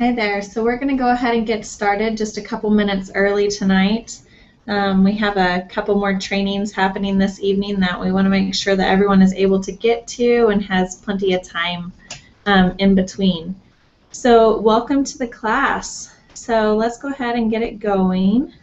Hi there. So we're going to go ahead and get started just a couple minutes early tonight. We have a couple more trainings happening this evening that we want to make sure that everyone is able to get to and has plenty of time in between. So welcome to the class. So let's go ahead and get it going.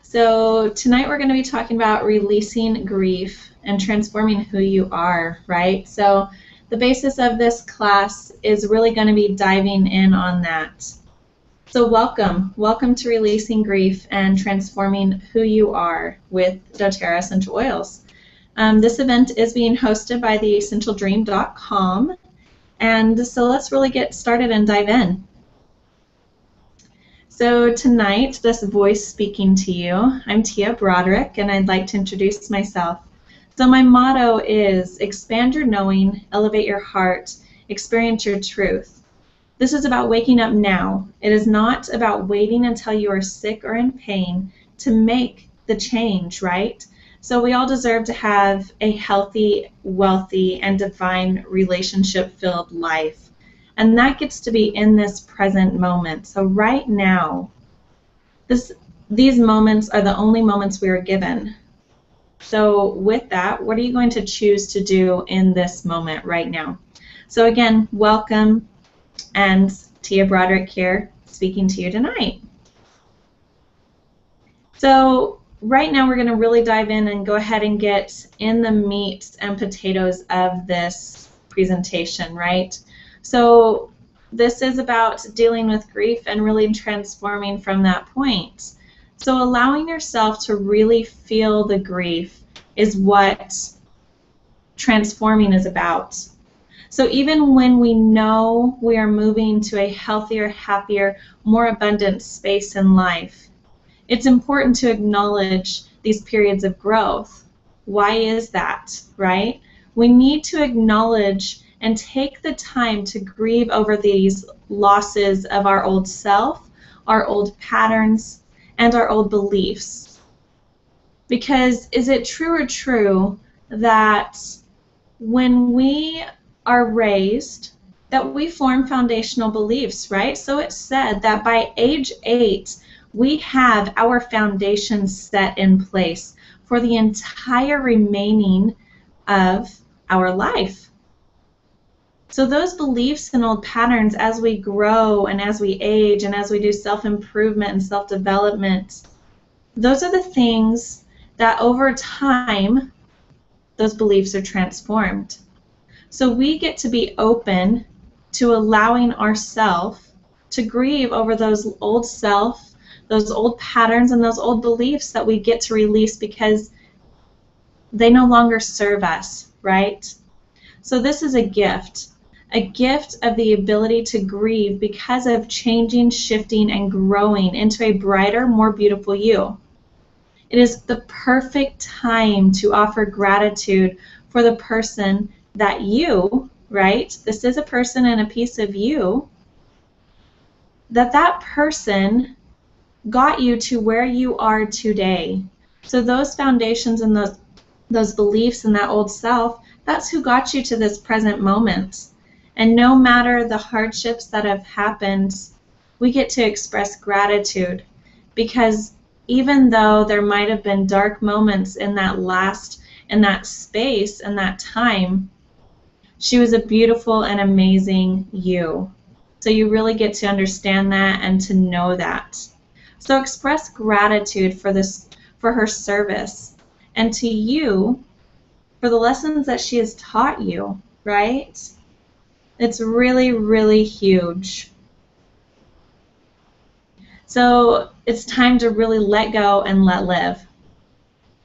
So tonight we're going to be talking about releasing grief and transforming who you are, right? So the basis of this class is really going to be diving in on that. So welcome to Releasing Grief and Transforming Who You Are with doTERRA Essential Oils. This event is being hosted by theessentialdream.com, and so let's really get started and dive in. So tonight, this voice speaking to you, I'm Tia Broderick, and I'd like to introduce myself. So my motto is expand your knowing, elevate your heart, experience your truth. This is about waking up now. It is not about waiting until you are sick or in pain to make the change, right? So we all deserve to have a healthy, wealthy, and divine relationship-filled life. And that gets to be in this present moment. So right now, these moments are the only moments we are given. So with that, what are you going to choose to do in this moment right now? So again, welcome, and Tia Broderick here, speaking to you tonight. So right now we're going to really dive in and go ahead and get in the meat and potatoes of this presentation, right? So this is about dealing with grief and really transforming from that point. So allowing yourself to really feel the grief is what transforming is about. So even when we know we are moving to a healthier, happier, more abundant space in life, it's important to acknowledge these periods of growth. Why is that, right? We need to acknowledge and take the time to grieve over these losses of our old self, our old patterns, and our old beliefs. Because is it true or true that when we are raised, that we form foundational beliefs, right? So it's said that by age 8, we have our foundation set in place for the entire remaining of our life. So those beliefs and old patterns, as we grow and as we age and as we do self-improvement and self-development, those are the things that over time, those beliefs are transformed. So we get to be open to allowing ourselves to grieve over those old self, those old patterns, and those old beliefs that we get to release because they no longer serve us, right? So this is a gift of the ability to grieve because of changing, shifting, and growing into a brighter, more beautiful you. It is the perfect time to offer gratitude for the person that you, right? This is a person and a piece of you, that person got you to where you are today. So those foundations and those beliefs and that old self, that's who got you to this present moment. And no matter the hardships that have happened, we get to express gratitude, because even though there might have been dark moments in that space and that time, she was a beautiful and amazing you. So you really get to understand that and to know that. So express gratitude for her service, and to you for the lessons that she has taught you, right? It's really, really huge. So it's time to really let go and let live.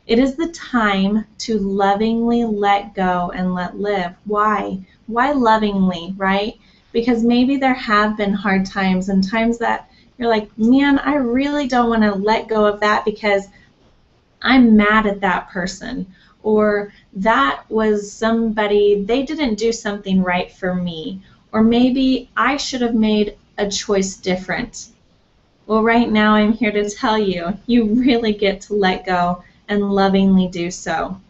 It is the time to lovingly let go and let live. Why? Why lovingly, right? Because maybe there have been hard times and times that you're like, man, I really don't want to let go of that because I'm mad at that person. Or that was somebody, they didn't do something right for me. Or maybe I should have made a choice different. Well, right now I'm here to tell you, you really get to let go and lovingly do so.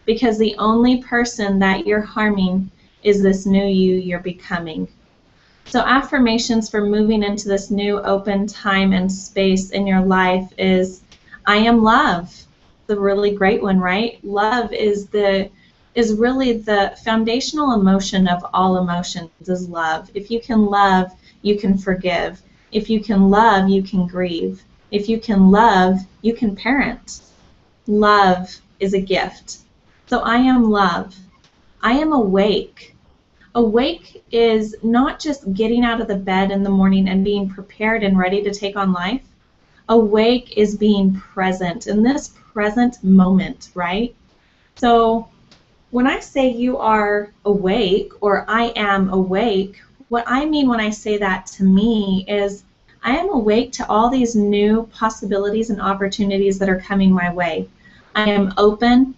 Because the only person that you're harming is this new you you're becoming. So affirmations for moving into this new open time and space in your life is, I am love. The really great one, right? Love is really the foundational emotion of all emotions, is love. If you can love, you can forgive. If you can love, you can grieve. If you can love, you can parent. Love is a gift. So I am love. I am awake. Awake is not just getting out of the bed in the morning and being prepared and ready to take on life. Awake is being present in this present moment, right? So when I say you are awake or I am awake, what I mean when I say that to me is I am awake to all these new possibilities and opportunities that are coming my way. I am open.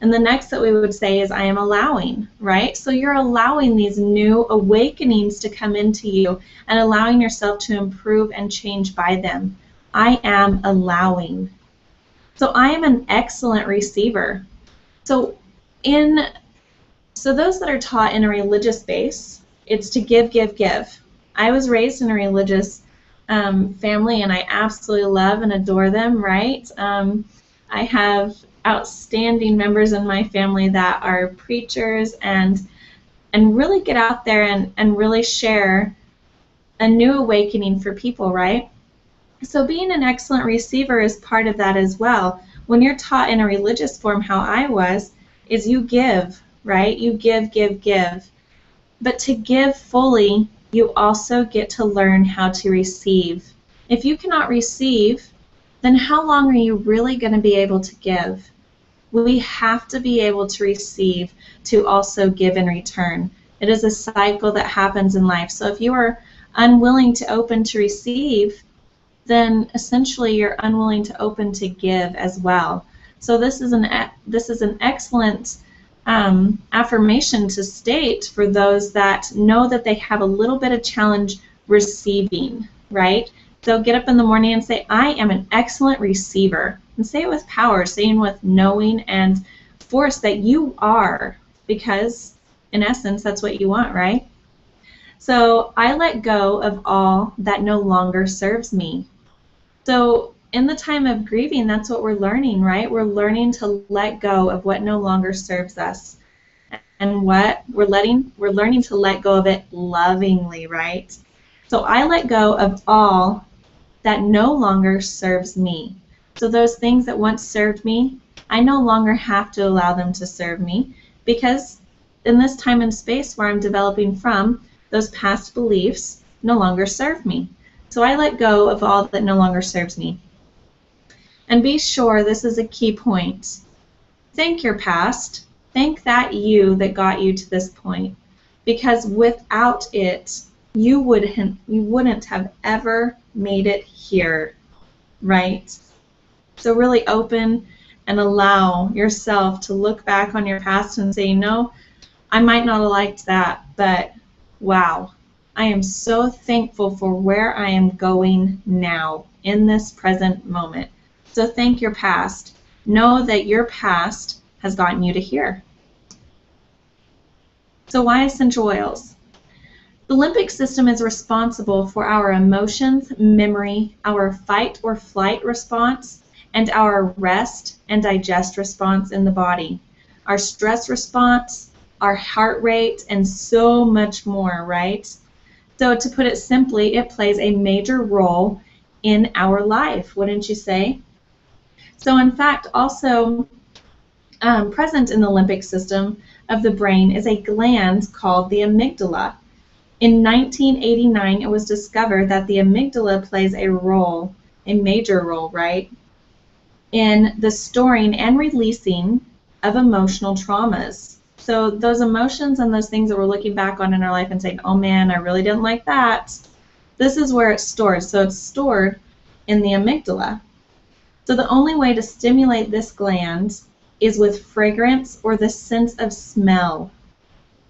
And the next that we would say is I am allowing, right? So you're allowing these new awakenings to come into you and allowing yourself to improve and change by them. I am allowing. So I am an excellent receiver. So those that are taught in a religious base, it's to give, give, give. I was raised in a religious family, and I absolutely love and adore them, right? I have outstanding members in my family that are preachers and really get out there and really share a new awakening for people, right? So being an excellent receiver is part of that as well. When you're taught in a religious form, how I was, is you give, right? You give, give, give. But to give fully, you also get to learn how to receive. If you cannot receive, then how long are you really going to be able to give? We have to be able to receive to also give in return. It is a cycle that happens in life. So if you are unwilling to open to receive, then essentially you're unwilling to open to give as well. So this is an excellent affirmation to state for those that know that they have a little bit of challenge receiving, right? So get up in the morning and say, I am an excellent receiver. And say it with power, saying with knowing and force that you are, because in essence, that's what you want, right? So I let go of all that no longer serves me. So in the time of grieving, that's what we're learning, right? We're learning to let go of what no longer serves us. And what we're learning to let go of it lovingly, right? So I let go of all that no longer serves me. So those things that once served me, I no longer have to allow them to serve me, because in this time and space where I'm developing from, those past beliefs no longer serve me. So I let go of all that no longer serves me. And be sure, this is a key point. Thank your past. Thank that you that got you to this point. Because without it, you wouldn't have ever made it here, right? So really open and allow yourself to look back on your past and say, no, I might not have liked that, but wow, I am so thankful for where I am going now in this present moment. So thank your past. Know that your past has gotten you to here. So why essential oils? The limbic system is responsible for our emotions, memory, our fight or flight response, and our rest and digest response in the body, our stress response, our heart rate, and so much more, right? So to put it simply, it plays a major role in our life, wouldn't you say? So in fact, also present in the limbic system of the brain is a gland called the amygdala. In 1989, it was discovered that the amygdala plays a major role, right, in the storing and releasing of emotional traumas. So those emotions and those things that we're looking back on in our life and saying, oh man, I really didn't like that, this is where it's stored. So it's stored in the amygdala. So the only way to stimulate this gland is with fragrance or the sense of smell.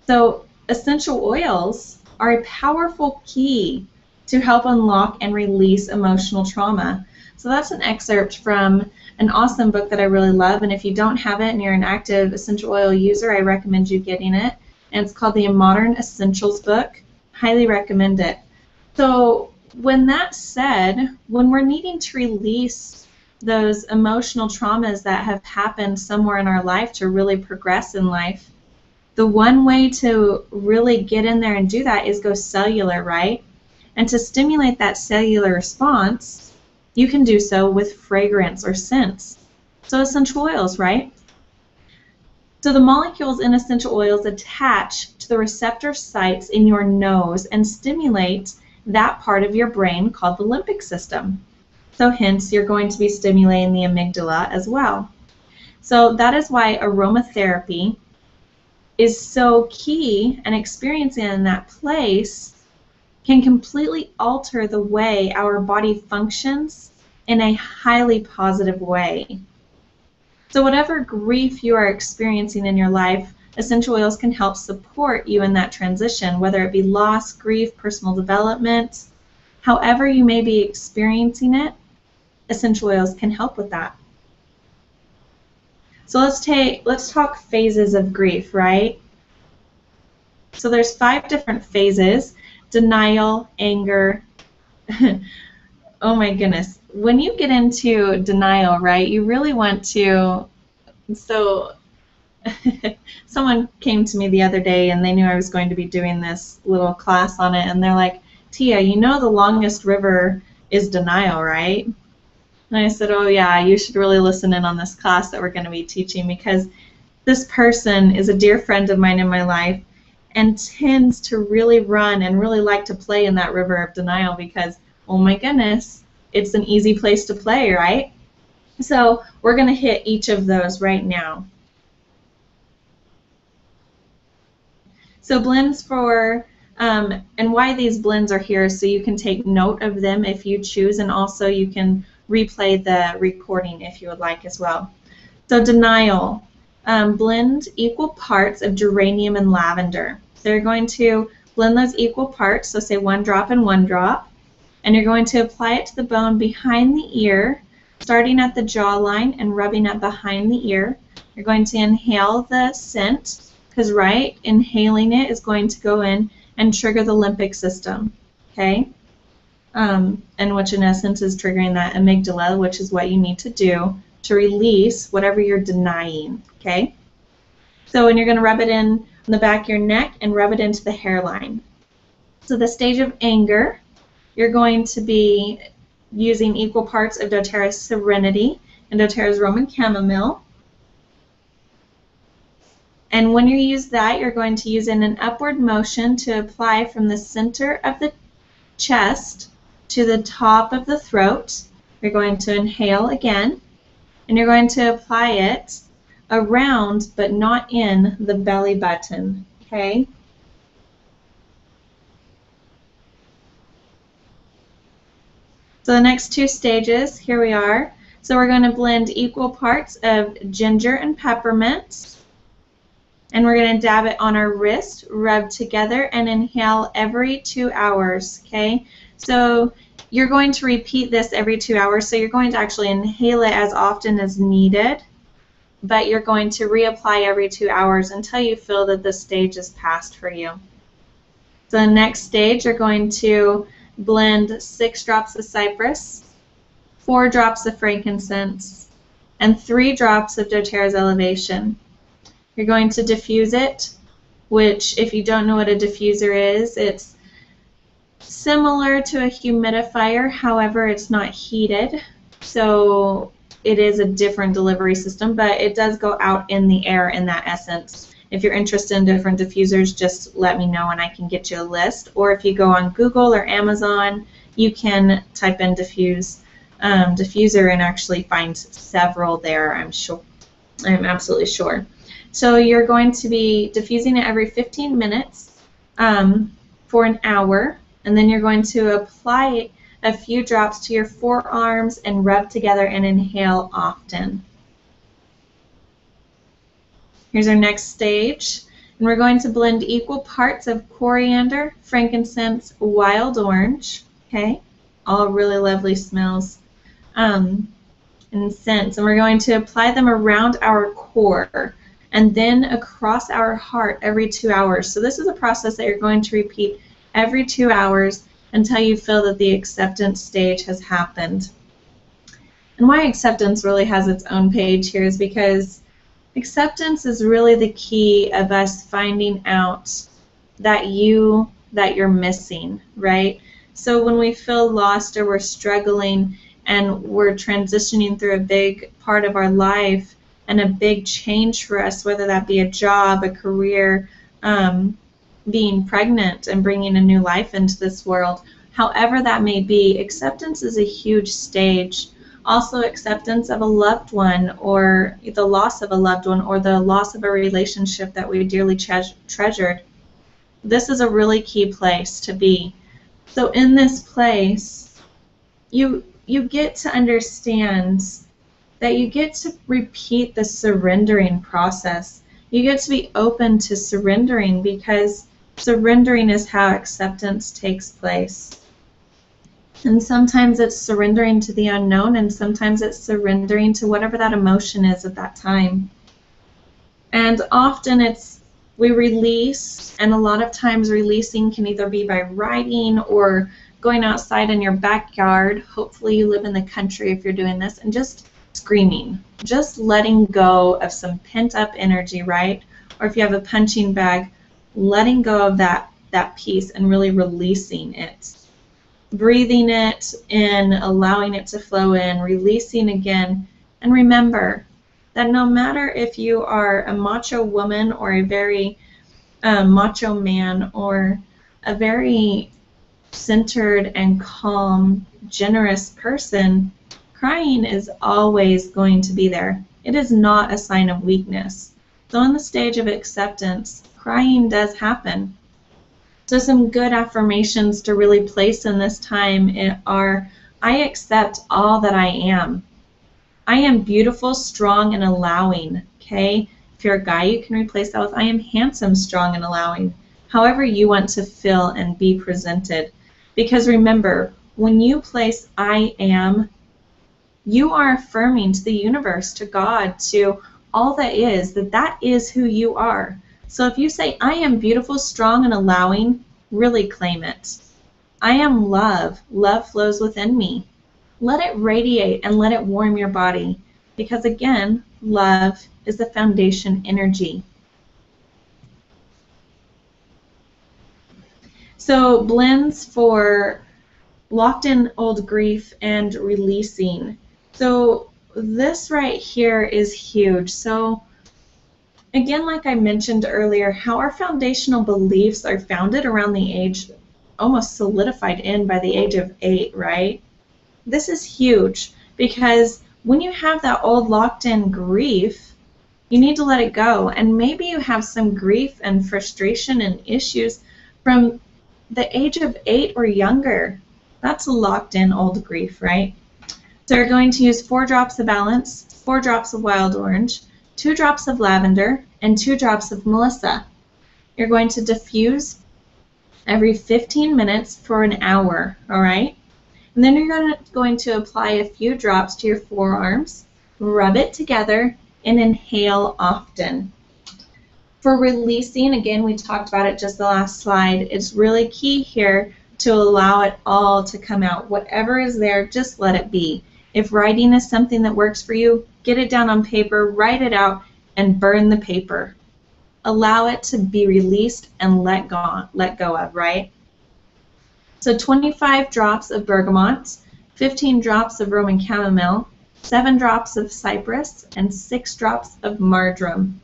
So essential oils are a powerful key to help unlock and release emotional trauma. So that's an excerpt from an awesome book that I really love, and if you don't have it and you're an active essential oil user, I recommend you getting it. and it's called the Modern Essentials book. Highly recommend it. So when that's said, when we're needing to release those emotional traumas that have happened somewhere in our life to really progress in life, the one way to really get in there and do that is go cellular, right? And to stimulate that cellular response, you can do so with fragrance or scents. So essential oils, right? So the molecules in essential oils attach to the receptor sites in your nose and stimulate that part of your brain called the limbic system. So hence, you're going to be stimulating the amygdala as well. So that is why aromatherapy is so key, and experiencing in that place can completely alter the way our body functions in a highly positive way. So whatever grief you are experiencing in your life, essential oils can help support you in that transition, whether it be loss, grief, personal development, however you may be experiencing it, essential oils can help with that. So let's talk phases of grief, right? So there's 5 different phases: denial, anger. Oh my goodness. When you get into denial, right, you really want to, so someone came to me the other day and they knew I was going to be doing this little class on it, and they're like, Tia, you know the longest river is denial, right? And I said, oh yeah, you should really listen in on this class that we're going to be teaching, because this person is a dear friend of mine in my life and tends to really run and really like to play in that river of denial because, oh my goodness, it's an easy place to play, right? So we're going to hit each of those right now. So blends for, and why these blends are here, so you can take note of them if you choose, and also you can replay the recording if you would like as well. So denial, blend equal parts of geranium and lavender. So you're going to blend those equal parts, so say 1 drop and 1 drop, and you're going to apply it to the bone behind the ear, starting at the jawline and rubbing up behind the ear. You're going to inhale the scent, because right, inhaling it is going to go in and trigger the limbic system, okay? And which in essence is triggering that amygdala, which is what you need to do to release whatever you're denying, okay? So when you're going to rub it in the back of your neck and rub it into the hairline. So the stage of anger, you're going to be using equal parts of doTERRA's Serenity and doTERRA's Roman Chamomile. And when you use that, you're going to use in an upward motion to apply from the center of the chest to the top of the throat. You're going to inhale again, and you're going to apply it around but not in the belly button, okay? So the next 2 stages, here we are. So we're going to blend equal parts of ginger and peppermint, and we're going to dab it on our wrist, rub together, and inhale every 2 hours, okay? So you're going to repeat this every 2 hours, so you're going to actually inhale it as often as needed, but you're going to reapply every 2 hours until you feel that the stage is passed for you. So the next stage, you're going to blend 6 drops of cypress, 4 drops of frankincense, and 3 drops of doTERRA's Elevation. You're going to diffuse it, which if you don't know what a diffuser is, it's similar to a humidifier, however it's not heated, so it is a different delivery system, but it does go out in the air in that essence. If you're interested in different diffusers, just let me know and I can get you a list. Or if you go on Google or Amazon, you can type in diffuser and actually find several there, I'm sure. I'm absolutely sure. So you're going to be diffusing it every 15 minutes for an hour, and then you're going to apply a few drops to your forearms and rub together and inhale often. Here's our next stage, and we're going to blend equal parts of coriander, frankincense, wild orange, okay, all really lovely smells and scents, and we're going to apply them around our core. and then across our heart every 2 hours. So this is a process that you're going to repeat every 2 hours until you feel that the acceptance stage has happened. And why acceptance really has its own page here is because acceptance is really the key of us finding out that you're missing, right? So when we feel lost or we're struggling and we're transitioning through a big part of our life and a big change for us, whether that be a job, a career, being pregnant and bringing a new life into this world, however that may be, acceptance is a huge stage. Also, acceptance of a loved one, or the loss of a loved one, or the loss of a relationship that we dearly treasured. This is a really key place to be. So in this place, you get to understand that you get to repeat the surrendering process. You get to be open to surrendering, because surrendering is how acceptance takes place. And sometimes it's surrendering to the unknown, and sometimes it's surrendering to whatever that emotion is at that time. And often we release, and a lot of times releasing can either be by writing or going outside in your backyard. Hopefully you live in the country if you're doing this, and just screaming, just letting go of some pent-up energy, right? Or if you have a punching bag, letting go of that piece and really releasing it. Breathing it in, allowing it to flow in, releasing again. And remember that no matter if you are a macho woman or a very macho man, or a very centered and calm, generous person, crying is always going to be there. It is not a sign of weakness. So in the stage of acceptance, crying does happen. So some good affirmations to really place in this time are, I accept all that I am. I am beautiful, strong, and allowing. Okay? If you're a guy, you can replace that with, I am handsome, strong, and allowing. However you want to feel and be presented. Because remember, when you place I am, you are affirming to the universe, to God, to all that is who you are. So if you say, I am beautiful, strong, and allowing, really claim it. I am love. Love flows within me. Let it radiate and let it warm your body. Because again, love is the foundation energy. So blends for locked in old grief and releasing. So this right here is huge. So again, like I mentioned earlier, how our foundational beliefs are founded around the age, almost solidified in by the age of 8, right? This is huge, because when you have that old locked in grief, you need to let it go. And maybe you have some grief and frustration and issues from the age of 8 or younger. That's locked in old grief, right? So you're going to use 4 drops of balance, 4 drops of wild orange, 2 drops of lavender, and 2 drops of Melissa. You're going to diffuse every 15 minutes for an hour, all right? And then you're going to apply a few drops to your forearms, rub it together, and inhale often. For releasing, again, we talked about it just the last slide, it's really key here to allow it all to come out. Whatever is there, just let it be. If writing is something that works for you, get it down on paper, write it out, and burn the paper. Allow it to be released and let go of, right? So 25 drops of bergamot, 15 drops of Roman chamomile, 7 drops of cypress, and 6 drops of marjoram.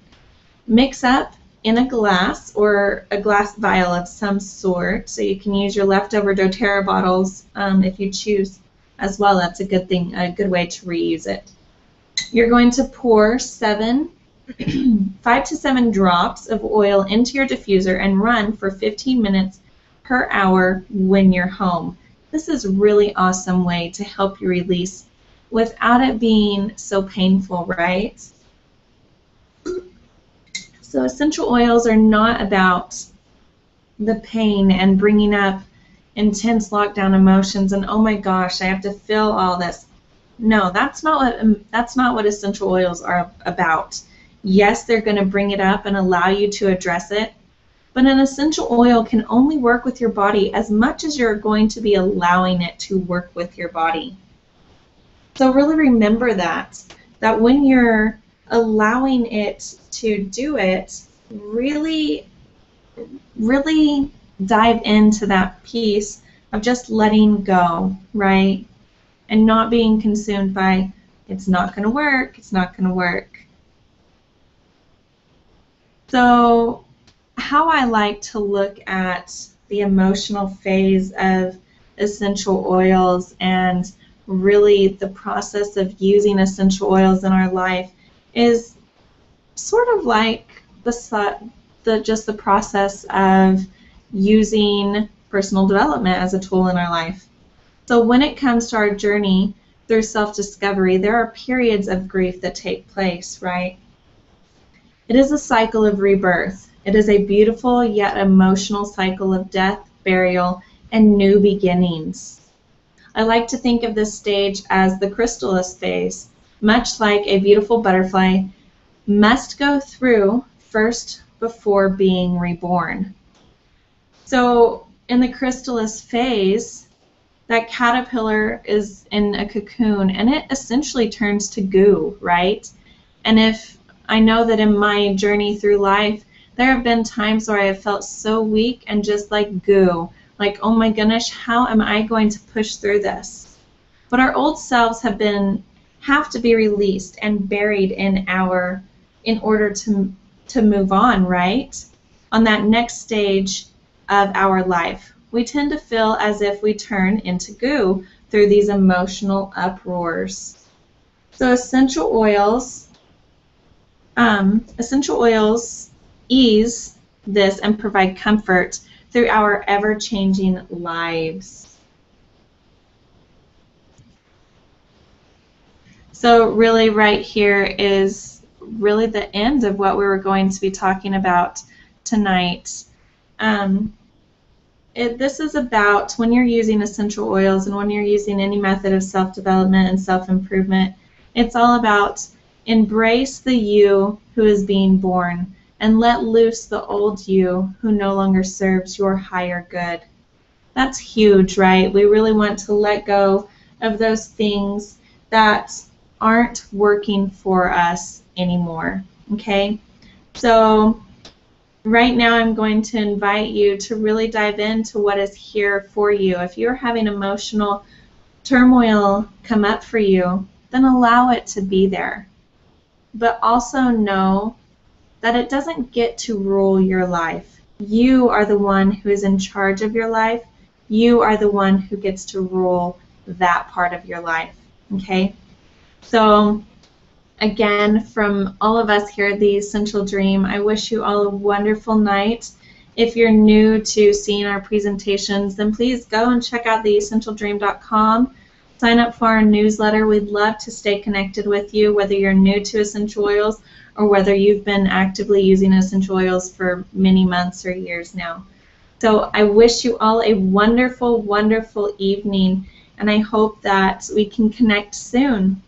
Mix up in a glass or a glass vial of some sort, so you can use your leftover doTERRA bottles if you choose as well. That's a good thing, a good way to reuse it. You're going to pour 5 to 7 drops of oil into your diffuser and run for 15 minutes per hour when you're home. This is a really awesome way to help you release without it being so painful, right? So essential oils are not about the pain and bringing up intense lockdown emotions and, oh my gosh, I have to feel all this. No, that's not what essential oils are about. Yes, they're going to bring it up and allow you to address it, but an essential oil can only work with your body as much as you're going to be allowing it to work with your body. So really remember that when you're allowing it to do it, really dive into that piece of just letting go, right? And not being consumed by, it's not going to work, it's not going to work. So how I like to look at the emotional phase of essential oils and really the process of using essential oils in our life is sort of like just the process of using personal development as a tool in our life. So when it comes to our journey through self-discovery, there are periods of grief that take place, right? It is a cycle of rebirth. It is a beautiful yet emotional cycle of death, burial, and new beginnings. I like to think of this stage as the chrysalis phase, much like a beautiful butterfly must go through first before being reborn. So in the chrysalis phase, that caterpillar is in a cocoon and it essentially turns to goo, right? And if I know that in my journey through life, there have been times where I have felt so weak and just like goo, like, oh my goodness, how am I going to push through this? But our old selves have to be released and buried in order to move on, right? On that next stage of our life, we tend to feel as if we turn into goo through these emotional uproars. So essential oils ease this and provide comfort through our ever-changing lives. So really right here is really the end of what we were going to be talking about tonight. This is about when you're using essential oils and when you're using any method of self-development and self-improvement, it's all about embrace the you who is being born and let loose the old you who no longer serves your higher good. That's huge, right? We really want to let go of those things that aren't working for us anymore, okay? So right now I'm going to invite you to really dive into what is here for you. If you're having emotional turmoil come up for you, then allow it to be there. But also know that it doesn't get to rule your life. You are the one who is in charge of your life. You are the one who gets to rule that part of your life, okay? So again, from all of us here at the Essential Dream, I wish you all a wonderful night. If you're new to seeing our presentations, then please go and check out theessentialdream.com. Sign up for our newsletter. We'd love to stay connected with you, whether you're new to essential oils or whether you've been actively using essential oils for many months or years now. So I wish you all a wonderful, wonderful evening, and I hope that we can connect soon.